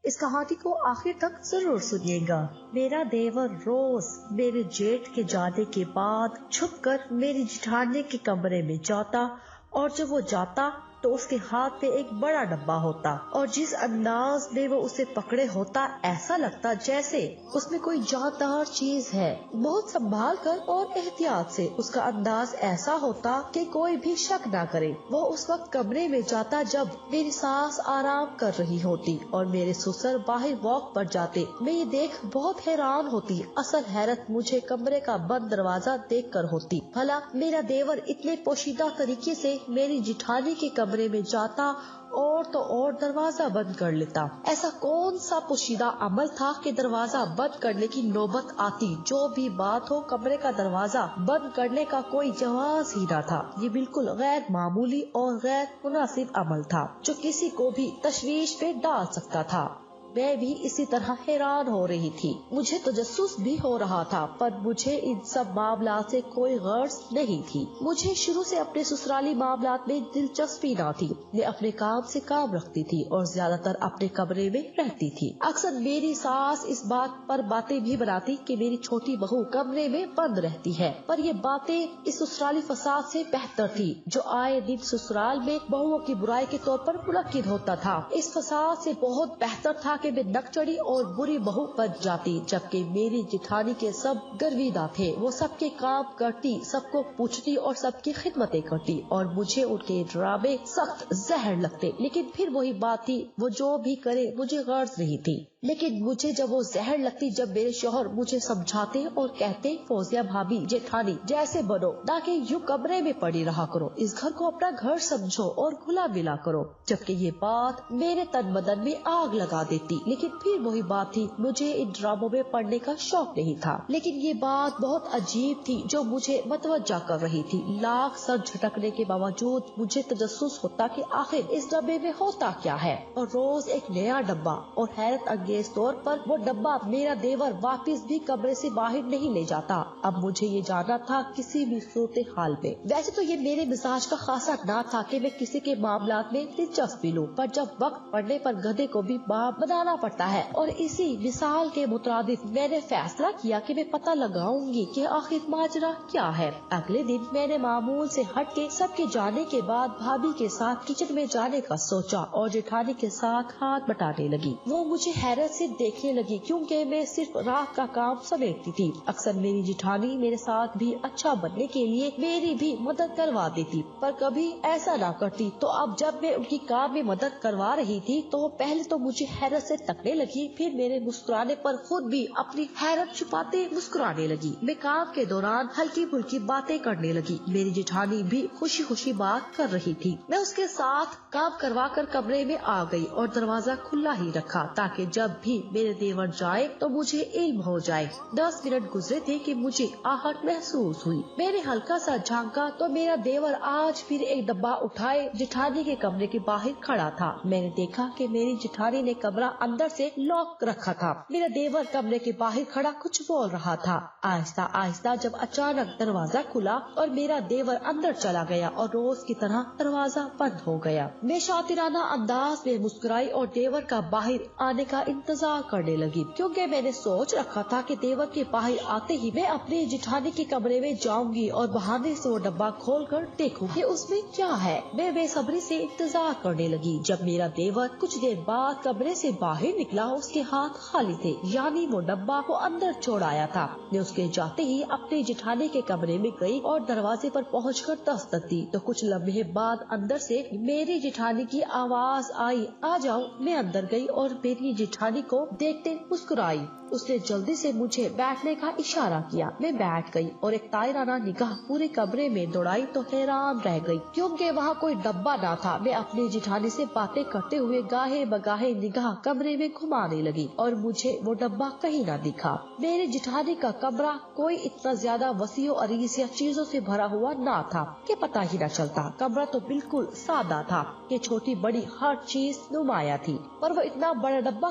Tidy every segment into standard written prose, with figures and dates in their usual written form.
اس کہانی کو آخر تک ضرور سنیے گا۔ میرا دیور روز میرے جیٹھ کے جانے کے بعد چھپ کر میری جٹھانی کے کمرے میں جاتا، اور جب وہ جاتا تو اس کے ہاتھ میں ایک بڑا ڈبہ ہوتا، اور جس انداز میں وہ اسے پکڑے ہوتا ایسا لگتا جیسے اس میں کوئی جاندار چیز ہے۔ بہت سنبھال کر اور احتیاط سے اس کا انداز ایسا ہوتا کہ کوئی بھی شک نہ کرے۔ وہ اس وقت کمرے میں جاتا جب میری ساس آرام کر رہی ہوتی اور میرے سسر باہر واک پر جاتے۔ میں یہ دیکھ بہت حیران ہوتی، اصل حیرت مجھے کمرے کا بند دروازہ دیکھ کر ہوتی۔ بھلا میرا دیور اتنے پوشیدہ طریقے سے میری جٹھانی کے کمرے میں جاتا اور تو اور دروازہ بند کر لیتا۔ ایسا کون سا پوشیدہ عمل تھا کہ دروازہ بند کرنے کی نوبت آتی؟ جو بھی بات ہو، کمرے کا دروازہ بند کرنے کا کوئی جواز ہی نہ تھا۔ یہ بالکل غیر معمولی اور غیر مناسب عمل تھا جو کسی کو بھی تشویش میں ڈال سکتا تھا۔ میں بھی اسی طرح حیران ہو رہی تھی۔ مجھے تجسس بھی ہو رہا تھا، پر مجھے ان سب معاملات سے کوئی غرض نہیں تھی۔ مجھے شروع سے اپنے سسرالی معاملات میں دلچسپی نہ تھی۔ میں اپنے کام سے کام رکھتی تھی اور زیادہ تر اپنے کمرے میں رہتی تھی۔ اکثر میری ساس اس بات پر باتیں بھی بناتی کہ میری چھوٹی بہو کمرے میں بند رہتی ہے، پر یہ باتیں اس سسرالی فساد سے بہتر تھی جو آئے دن سسرال میں بہوؤں کی برائی کے طور پر منعقد ہوتا تھا۔ اس فساد سے بہت بہتر تھا کہ میں نک چڑی اور بری بہو بن جاتی، جبکہ میری جٹھانی کے سب گرویدہ تھے۔ وہ سب کے کام کرتی، سب کو پوچھتی اور سب کی خدمتیں کرتی، اور مجھے ان کے ڈرامے سخت زہر لگتے۔ لیکن پھر وہی بات تھی، وہ جو بھی کرے مجھے غرض نہیں تھی۔ لیکن مجھے جب وہ زہر لگتی جب میرے شوہر مجھے سمجھاتے اور کہتے، فوزیہ بھابی، جیٹھانی جیسے بنو، نہ کہ یوں کمرے میں پڑی رہا کرو، اس گھر کو اپنا گھر سمجھو اور کھلا ملا کرو، جبکہ یہ بات میرے تن بدن میں آگ لگا دیتی۔ لیکن پھر وہی بات تھی، مجھے ان ڈراموں میں پڑھنے کا شوق نہیں تھا۔ لیکن یہ بات بہت عجیب تھی جو مجھے متوجہ کر رہی تھی۔ لاکھ سر جھٹکنے کے باوجود مجھے تجسس ہوتا کہ آخر اس ڈبے میں ہوتا کیا ہے، اور روز ایک نیا ڈبہ، اور حیرت انگیز طور پر وہ ڈبہ میرا دیور واپس بھی کمرے سے باہر نہیں لے جاتا۔ اب مجھے یہ جاننا تھا کسی بھی صورتحال میں۔ ویسے تو یہ میرے مزاج کا خاصا نہ تھا کہ میں کسی کے معاملات میں دلچسپی لوں، پر جب وقت پڑنے پر گدھے کو بھی باپ بنانا پڑتا ہے، اور اسی مثال کے مترادف میں نے فیصلہ کیا کہ میں پتہ لگاؤں گی کہ آخر ماجرا کیا ہے۔ اگلے دن میں نے معمول سے ہٹ کے سب کے جانے کے بعد بھابھی کے ساتھ کچن میں جانے کا سوچا اور جیٹھانی کے ساتھ ہاتھ بٹانے لگی۔ وہ مجھے حیرت سے دیکھنے لگی کیونکہ میں صرف رات کا کام سمیٹتی تھی۔ اکثر میری جیٹھانی میرے ساتھ بھی اچھا بننے کے لیے میری بھی مدد کروا دیتی، پر کبھی ایسا نہ کرتی۔ تو اب جب میں ان کی کام میں مدد کروا رہی تھی تو پہلے تو مجھے حیرت سے تکنے لگی، پھر میرے مسکرانے پر خود بھی اپنی حیرت چھپاتے مسکرانے لگی۔ میں کام کے دوران ہلکی پھلکی باتیں کرنے لگی۔ میری جیٹھانی بھی خوشی خوشی بات کر رہی تھی۔ میں اس کے ساتھ کام کروا کر کمرے میں آ گئی اور دروازہ کھلا ہی رکھا تاکہ جب بھی میرے دیور جائے تو مجھے علم ہو جائے۔ 10 منٹ گزرے تھے کہ مجھے آہٹ محسوس ہوئی۔ میں نے ہلکا سا جھانکا تو میرا دیور آج پھر ایک ڈبہ اٹھائے جیٹھانی کے کمرے کے باہر کھڑا تھا۔ میں نے دیکھا کہ میری جیٹھانی نے کمرہ اندر سے لاک رکھا تھا۔ میرا دیور کمرے کے باہر کھڑا کچھ بول رہا تھا۔ آہستہ آہستہ جب اچانک دروازہ کھلا اور میرا دیور اندر چلا گیا اور روز کی طرح دروازہ بند ہو گیا، میں شاطرانہ انداز میں مسکرائی اور دیور کا باہر آنے کا انتظار کرنے لگی، کیونکہ میں نے سوچ رکھا تھا کہ دیور کے باہر آتے ہی میں اپنی جیٹھانی کے کمرے میں جاؤں گی اور بہانے سے وہ ڈبہ کھول کر دیکھوں کہ اس میں کیا ہے۔ میں بے صبری سے انتظار کرنے لگی۔ جب میرا دیور کچھ دیر بعد کمرے سے باہر نکلا، اس کے ہاتھ خالی تھے، یعنی وہ ڈبہ وہ اندر چھوڑ آیا تھا۔ میں اس کے جاتے ہی اپنی جیٹھانی کے کمرے میں گئی اور دروازے پر پہنچ کر دستک دی تو کچھ لمحے بعد اندر سے میری جیٹھانی کی آواز آئی، آ جاؤ۔ میں اندر گئی اور میری جیٹھانی کو دیکھتے مسکرائی۔ اس نے جلدی سے مجھے بیٹھنے کا اشارہ کیا۔ میں بیٹھ گئی اور ایک طائرانہ نگاہ پورے کمرے میں دوڑائی تو حیران رہ گئی کیونکہ وہاں کوئی ڈبہ نہ تھا۔ میں اپنی جیٹھانی سے باتیں کرتے ہوئے گاہے بگاہے نگاہ کمرے میں گھمانے لگی اور مجھے وہ ڈبہ کہیں نہ دکھا۔ میری جیٹھانی کا کمرہ کوئی اتنا زیادہ وسیع و عریض یا چیزوں سے بھرا ہوا نہ تھا کہ پتہ ہی نہ چلتا۔ کمرہ تو بالکل سادہ تھا کہ چھوٹی بڑی ہر چیز نمایاں تھی، پر وہ اتنا بڑا ڈبہ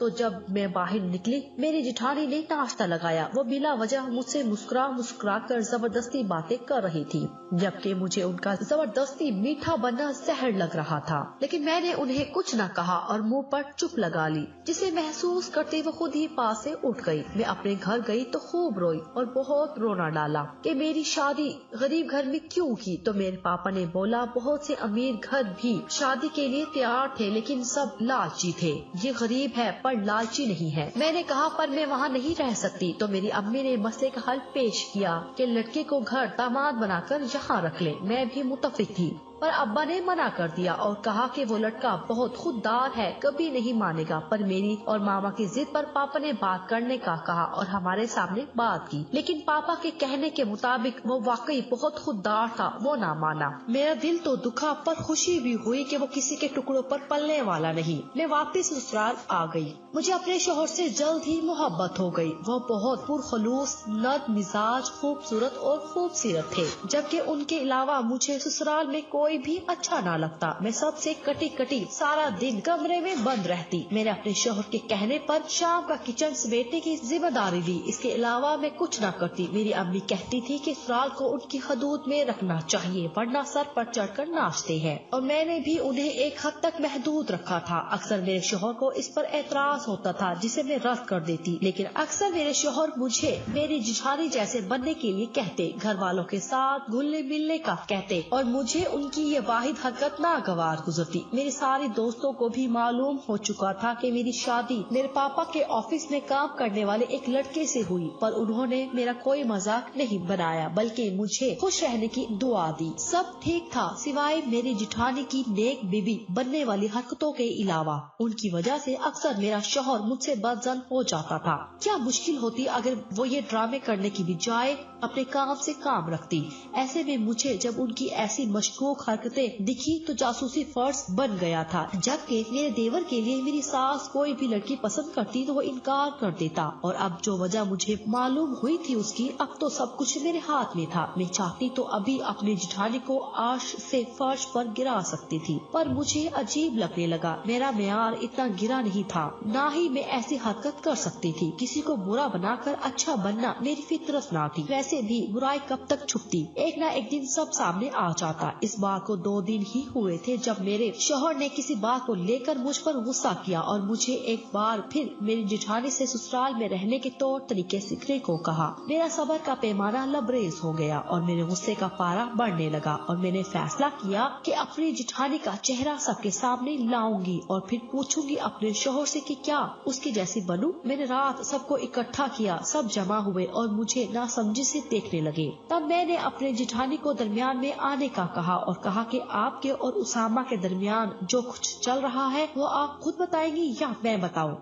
تو جب میں باہر نکلی میری جٹھانی نے ناشتہ لگایا. وہ بلا وجہ مجھ سے مسکرا کر زبردستی باتیں کر رہی تھی، جبکہ مجھے ان کا زبردستی میٹھا بننا زہر لگ رہا تھا. لیکن میں نے انہیں کچھ نہ کہا اور منہ پر چپ لگا لی، جسے محسوس کرتے وہ خود ہی پاس سے اٹھ گئی. میں اپنے گھر گئی تو خوب روئی اور بہت رونا ڈالا کہ میری شادی غریب گھر میں کیوں کی. تو میرے پاپا نے بولا بہت سے امیر گھر بھی شادی کے لیے تیار تھے لیکن سب لالچی تھے. یہ غریب ہے پر لالچی نہیں ہے. میں نے کہا پر میں وہاں نہیں رہ سکتی. تو میری امی نے مسئلے کا حل پیش کیا کہ لڑکے کو گھر داماد بنا کر یہاں رکھ لیں. میں بھی متفق تھی پر ابا نے منع کر دیا اور کہا کہ وہ لڑکا بہت خوددار ہے، کبھی نہیں مانے گا. پر میری اور ماما کی ضد پر پاپا نے بات کرنے کا کہا اور ہمارے سامنے بات کی. لیکن پاپا کے کہنے کے مطابق وہ واقعی بہت خوددار تھا. وہ نہ مانا. میرا دل تو دکھا پر خوشی بھی ہوئی کہ وہ کسی کے ٹکڑوں پر پلنے والا نہیں. میں واپس سسرال آ گئی. مجھے اپنے شوہر سے جلد ہی محبت ہو گئی. وہ بہت پرخلوص، نرم مزاج، خوبصورت اور خوبصورت تھے، جبکہ ان کے علاوہ مجھے سسرال میں کوئی بھی اچھا نہ لگتا. میں سب سے کٹی سارا دن کمرے میں بند رہتی. میں نے اپنے شوہر کے کہنے پر شام کا کچن سمیٹنے کی ذمہ داری لی. اس کے علاوہ میں کچھ نہ کرتی. میری امی کہتی تھی کہ سسرال کو ان کی حدود میں رکھنا چاہیے ورنہ سر پر چڑھ کر ناچتے ہیں، اور میں نے بھی انہیں ایک حد تک محدود رکھا تھا. اکثر میرے شوہر کو اس پر اعتراض ہوتا تھا جسے میں رد کر دیتی، لیکن اکثر میرے شوہر مجھے میری جٹھانی جیسے بننے کے لیے کہتے، گھر والوں کے ساتھ گھلنے ملنے کا کہتے، اور مجھے ان کی یہ واحد حرکت ناگوار گزرتی. میرے سارے دوستوں کو بھی معلوم ہو چکا تھا کہ میری شادی میرے پاپا کے آفس میں کام کرنے والے ایک لڑکے سے ہوئی، پر انہوں نے میرا کوئی مذاق نہیں بنایا بلکہ مجھے خوش رہنے کی دعا دی. سب ٹھیک تھا سوائے میری جٹھانی کی نیک بیوی بننے والی حرکتوں کے علاوہ. ان کی وجہ سے اکثر میرا شوہر مجھ سے بدظن ہو جاتا تھا. کیا مشکل ہوتی اگر وہ یہ ڈرامے کرنے کی بجائے اپنے کام سے کام رکھتی. ایسے میں مجھے جب ان کی ایسی مشکوک حرکتیں دکھی تو جاسوسی فرض بن گیا تھا. جبکہ میرے دیور کے لیے میری ساس کوئی بھی لڑکی پسند کرتی تو وہ انکار کر دیتا، اور اب جو وجہ مجھے معلوم ہوئی تھی اس کی، اب تو سب کچھ میرے ہاتھ میں تھا. میں چاہتی تو ابھی اپنی جٹھانی کو عرش سے فرش پر گرا سکتی تھی، پر مجھے عجیب لگنے لگا. میرا معیار اتنا گرا نہیں تھا، نہ ہی میں ایسی حرکت کر سکتی تھی. کسی کو برا بنا کر اچھا بننا میری فطرت نہ تھی. ویسے بھی برائی کب تک چھپتی، ایک نہ ایک دن سب سامنے آ جاتا. اس بات کو 2 دن ہی ہوئے تھے جب میرے شوہر نے کسی بات کو لے کر مجھ پر غصہ کیا اور مجھے ایک بار پھر میری جٹھانی سے سسرال میں رہنے کے طور طریقے سیکھنے کو کہا. میرا صبر کا پیمانہ لبریز ہو گیا اور میرے غصے کا پارا بڑھنے لگا، اور میں نے فیصلہ کیا کہ اپنی جٹھانی کا چہرہ سب کے سامنے لاؤں گی اور پھر پوچھوں گی اپنے شوہر سے کہ کیا اس کی جیسی بنوں. میں نے رات سب کو اکٹھا کیا. سب جمع ہوئے اور مجھے ناسمجھی سے دیکھنے لگے. تب میں نے اپنے جٹھانی کو درمیان میں آنے کا کہا اور کہا کہ آپ کے اور اسامہ کے درمیان جو کچھ چل رہا ہے وہ آپ خود بتائیں گی یا میں بتاؤں،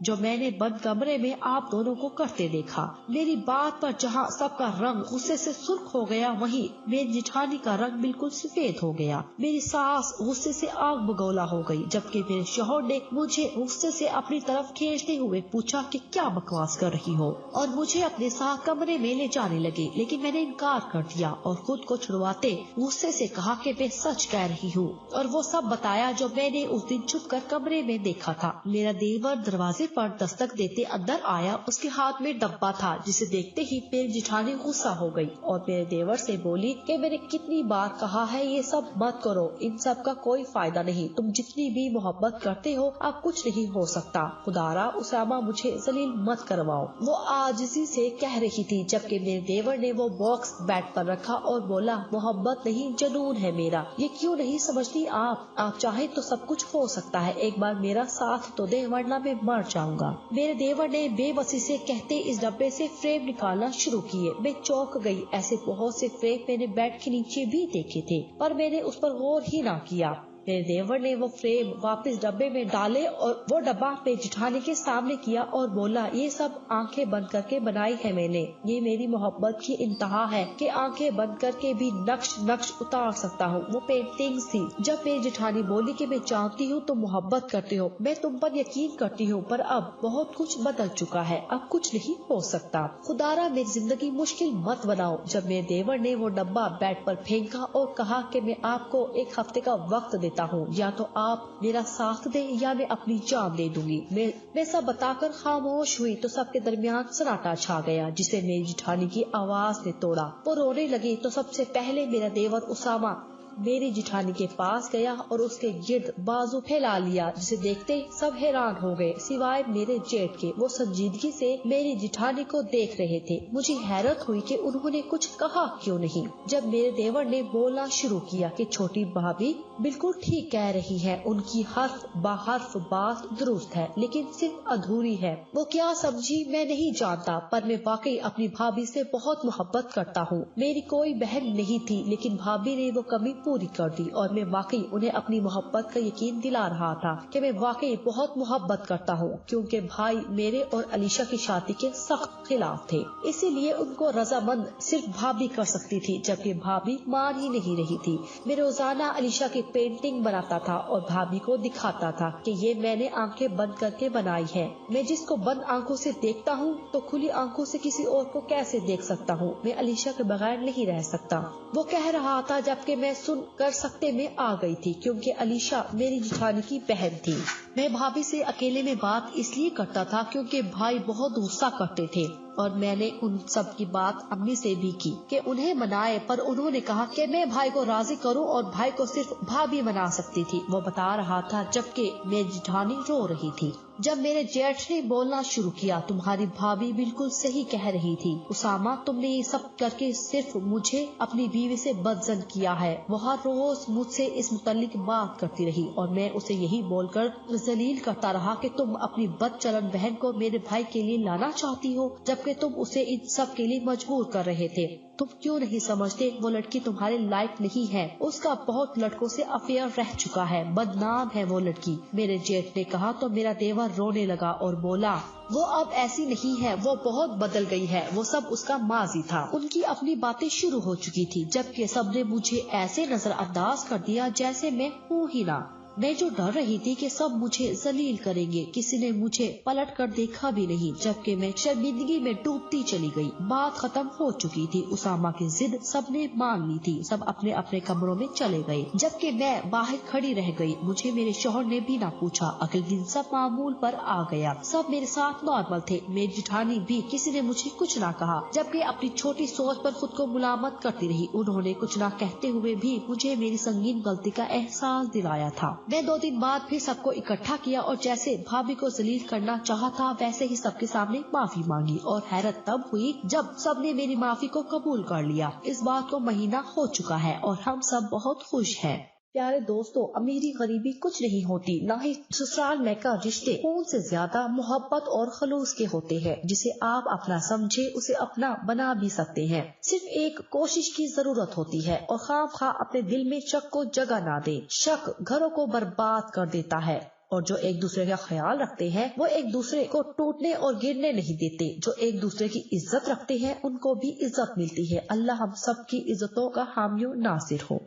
جو میں نے بند کمرے میں آپ دونوں کو کرتے دیکھا. میری بات پر جہاں سب کا رنگ غصے سے سرخ ہو گیا، وہیں میری جٹھانی کا رنگ بالکل سفید ہو گیا. میری ساس غصے سے آگ بگولا ہو گئی، جبکہ میرے شوہر نے مجھے غصے سے اپنی طرف کھینچتے ہوئے پوچھا کہ کیا بکواس کر رہی ہو، اور مجھے اپنے ساتھ کمرے میں لے جانے لگے. لیکن میں نے انکار کر دیا اور خود کو چھڑواتے غصے سے کہا کہ میں سچ کہہ رہی ہوں، اور وہ سب بتایا جو میں نے اس دن چھپ کر کمرے میں دیکھا تھا. میرا دیور دروازے پر دستک دیتے اندر آیا. اس کے ہاتھ میں ڈبہ تھا جسے دیکھتے ہی میری جٹھانی غصہ ہو گئی اور میرے دیور سے بولی کہ میں نے کتنی بار کہا ہے یہ سب مت کرو، ان سب کا کوئی فائدہ نہیں. تم جتنی بھی محبت کرتے ہو اب کچھ نہیں ہو سکتا. خدارا اسامہ مجھے ذلیل مت کرواؤ، وہ عاجزی سے کہہ رہی تھی، جبکہ میرے دیور نے وہ باکس بیڈ پر رکھا اور بولا محبت نہیں جنون ہے میرا. یہ کیوں نہیں سمجھتی آپ چاہیں تو سب کچھ ہو سکتا ہے. ایک بار میرا ساتھ تو دے ورنہ میں مر جاؤں گا. میرے دیور نے بے بسی سے کہتے اس ڈبے سے فریم نکالنا شروع کیے. میں چونک گئی. ایسے بہت سے فریم میں نے بیڈ کے نیچے بھی دیکھے تھے، پر میں نے اس پر غور ہی نہ کیا. میرے دیور نے وہ فریم واپس ڈبے میں ڈالے اور وہ ڈبہ پہ جٹھانی کے سامنے کیا اور بولا یہ سب آنکھیں بند کر کے بنائی ہے میں نے. یہ میری محبت کی انتہا ہے کہ آنکھیں بند کر کے بھی نقش اتار سکتا ہوں. وہ پینٹنگز تھی. جب میری جٹھانی بولی کہ میں جانتی ہوں تم محبت کرتے ہو، میں تم پر یقین کرتی ہوں، پر اب بہت کچھ بدل چکا ہے، اب کچھ نہیں ہو سکتا. خدارا میری زندگی مشکل مت بناؤ. جب میرے دیور نے وہ ڈبہ بیڈ پر پھینکا اور کہا کہ میں آپ کو 1 ہفتے کا وقت دیتا دیتا ہوں، یا تو آپ میرا ساتھ دیں یا میں اپنی جان دے دوں گی۔ میں سب بتا کر خاموش ہوئی تو سب کے درمیان سناٹا چھا گیا، جسے میری جٹھانی کی آواز نے توڑا۔ وہ رونے لگی تو سب سے پہلے میرا دیور اسامہ میری جٹھانی کے پاس گیا اور اس کے گرد بازو پھیلا لیا، جسے دیکھتے سب حیران ہو گئے سوائے میرے جیٹ کے۔ وہ سنجیدگی سے میری جٹھانی کو دیکھ رہے تھے۔ مجھے حیرت ہوئی کہ انہوں نے کچھ کہا کیوں نہیں۔ جب میرے دیور نے بولنا شروع کیا کہ چھوٹی بھابھی بالکل ٹھیک کہہ رہی ہے، ان کی حرف بحرف بات درست ہے لیکن صرف ادھوری ہے۔ وہ کیا سمجھی میں نہیں جانتا، پر میں واقعی اپنی بھابھی سے بہت محبت کرتا ہوں۔ میری کوئی بہن نہیں تھی لیکن بھابھی نے وہ کمی پوری کر دی، اور میں واقعی انہیں اپنی محبت کا یقین دلا رہا تھا کہ میں واقعی بہت محبت کرتا ہوں، کیونکہ بھائی میرے اور علیشا کی شادی کے سخت خلاف تھے، اسی لیے ان کو رضامند صرف بھابھی کر سکتی تھی، جبکہ بھابھی مان ہی نہیں رہی تھی۔ میں روزانہ علیشا کی پینٹنگ بناتا تھا اور بھابھی کو دکھاتا تھا کہ یہ میں نے آنکھیں بند کر کے بنائی ہے۔ میں جس کو بند آنکھوں سے دیکھتا ہوں تو کھلی آنکھوں سے کسی اور کو کیسے دیکھ سکتا ہوں؟ میں علیشا کے بغیر نہیں رہ سکتا۔ وہ کہہ رہا تھا جبکہ میں سن کر سکتے میں آ گئی تھی، کیونکہ علیشا میری جٹھانی کی بہن تھی۔ میں بھابھی سے اکیلے میں بات اس لیے کرتا تھا کیونکہ بھائی بہت غصہ کرتے تھے، اور میں نے ان سب کی بات امی سے بھی کی کہ انہیں منائے، پر انہوں نے کہا کہ میں بھائی کو راضی کروں اور بھائی کو صرف بھابھی منا سکتی تھی۔ وہ بتا رہا تھا جبکہ میری جٹھانی رو رہی تھی۔ جب میرے جیٹھ نے بولنا شروع کیا، تمہاری بھابھی بالکل صحیح کہہ رہی تھی اسامہ، تم نے یہ سب کر کے صرف مجھے اپنی بیوی سے بدظن کیا ہے۔ وہ ہر روز مجھ سے اس متعلق بات کرتی رہی اور میں اسے یہی بول کر ذلیل کرتا رہا کہ تم اپنی بد چلن بہن کو میرے بھائی کے لیے لانا چاہتی ہو، جبکہ تم اسے ان سب کے لیے مجبور کر رہے تھے۔ تم کیوں نہیں سمجھتے وہ لڑکی تمہارے لائق نہیں ہے، اس کا بہت لڑکوں سے افیئر رہ چکا ہے، بدنام ہے وہ لڑکی، میرے جیٹھ نے کہا تو میرا دیور رونے لگا اور بولا وہ اب ایسی نہیں ہے، وہ بہت بدل گئی ہے، وہ سب اس کا ماضی تھا۔ ان کی اپنی باتیں شروع ہو چکی تھی، جبکہ سب نے مجھے ایسے نظر انداز کر دیا جیسے میں ہوں ہی نہ۔ میں جو ڈر رہی تھی کہ سب مجھے ذلیل کریں گے، کسی نے مجھے پلٹ کر دیکھا بھی نہیں، جبکہ میں شرمندگی میں ڈوبتی چلی گئی۔ بات ختم ہو چکی تھی، اسامہ کی ضد سب نے مان لی تھی، سب اپنے اپنے کمروں میں چلے گئے، جبکہ میں باہر کھڑی رہ گئی۔ مجھے میرے شوہر نے بھی نہ پوچھا۔ اگلے دن سب معمول پر آ گیا، سب میرے ساتھ نارمل تھے، میری جٹھانی بھی، کسی نے مجھے کچھ نہ کہا، جبکہ اپنی چھوٹی سوچ پر خود کو ملامت کرتی رہی۔ انہوں نے کچھ نہ کہتے ہوئے بھی مجھے میری سنگین غلطی کا احساس دلایا تھا۔ میں 2 دن بعد پھر سب کو اکٹھا کیا اور جیسے بھابھی کو ذلیل کرنا چاہا تھا ویسے ہی سب کے سامنے معافی مانگی، اور حیرت تب ہوئی جب سب نے میری معافی کو قبول کر لیا۔ اس بات کو مہینہ ہو چکا ہے اور ہم سب بہت خوش ہیں۔ پیارے دوستو، امیری غریبی کچھ نہیں ہوتی، نہ ہی سسرال میکا رشتے خون سے زیادہ محبت اور خلوص کے ہوتے ہیں۔ جسے آپ اپنا سمجھے اسے اپنا بنا بھی سکتے ہیں، صرف ایک کوشش کی ضرورت ہوتی ہے، اور خواہ خواہ اپنے دل میں شک کو جگہ نہ دے۔ شک گھروں کو برباد کر دیتا ہے، اور جو ایک دوسرے کا خیال رکھتے ہیں وہ ایک دوسرے کو ٹوٹنے اور گرنے نہیں دیتے۔ جو ایک دوسرے کی عزت رکھتے ہیں ان کو بھی عزت ملتی ہے۔ اللہ ہم سب کی عزتوں کا حامی و ناصر ہو۔